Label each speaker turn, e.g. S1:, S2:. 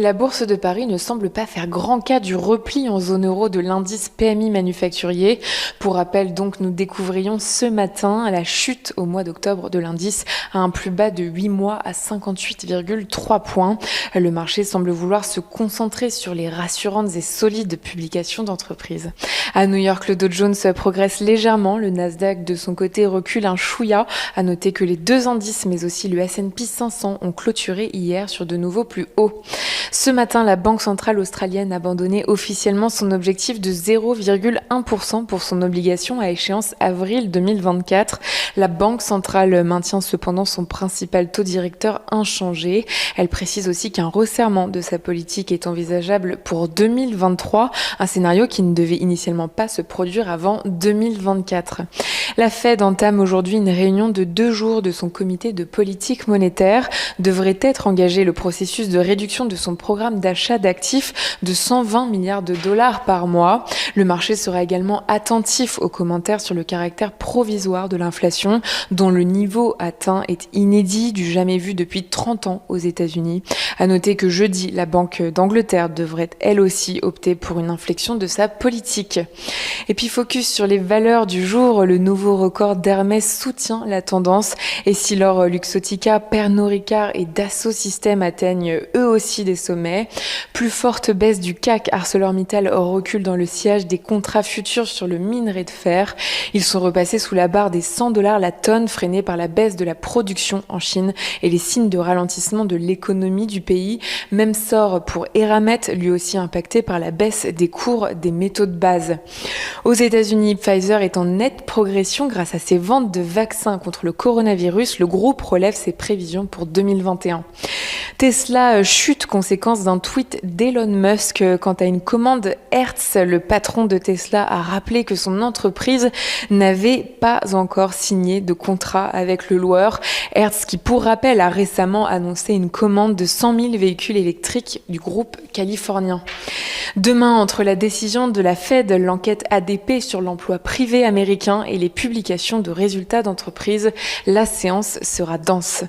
S1: La bourse de Paris ne semble pas faire grand cas du repli en zone euro de l'indice PMI manufacturier. Pour rappel, donc, nous découvrions ce matin la chute au mois d'octobre de l'indice à un plus bas de 8 mois à 58,3 points. Le marché semble vouloir se concentrer sur les rassurantes et solides publications d'entreprises. À New York, le Dow Jones progresse légèrement. Le Nasdaq, de son côté, recule un chouïa. À noter que les deux indices, mais aussi le S&P 500, ont clôturé hier sur de nouveaux plus hauts. Ce matin, la Banque centrale australienne a abandonné officiellement son objectif de 0,1% pour son obligation à échéance avril 2024. La Banque centrale maintient cependant son principal taux directeur inchangé. Elle précise aussi qu'un resserrement de sa politique est envisageable pour 2023, un scénario qui ne devait initialement pas se produire avant 2024. La Fed entame aujourd'hui une réunion de 2 jours de son comité de politique monétaire. Devrait être engagé le processus de réduction de son programme d'achat d'actifs de 120 milliards de dollars par mois. Le marché sera également attentif aux commentaires sur le caractère provisoire de l'inflation, dont le niveau atteint est inédit, du jamais vu depuis 30 ans aux États-Unis. À noter que jeudi, la Banque d'Angleterre devrait elle aussi opter pour une inflexion de sa politique. Et puis focus sur les valeurs du jour, le nouveau record d'Hermès soutient la tendance. Et si l'or Luxottica, Pernod Ricard et Dassault Systèmes atteignent eux aussi des sommets, plus forte baisse du CAC, ArcelorMittal recule dans le sillage des contrats futurs sur le minerai de fer. Ils sont repassés sous la barre des $100 la tonne, freinés par la baisse de la production en Chine et les signes de ralentissement de l'économie du pays. Même sort pour Eramet, lui aussi impacté par la baisse des cours des métaux de base. Aux États-Unis, Pfizer est en nette progression grâce à ses ventes de vaccins contre le coronavirus. Le groupe relève ses prévisions pour 2021. Tesla chute, conséquence d'un tweet d'Elon Musk. Quant à une commande Hertz, le patron de Tesla a rappelé que son entreprise n'avait pas encore signé de contrat avec le loueur. Hertz, qui pour rappel a récemment annoncé une commande de 100 000 véhicules électriques du groupe californien. Demain, entre la décision de la Fed, l'enquête ADP sur l'emploi privé américain et les publications de résultats d'entreprise, la séance sera dense.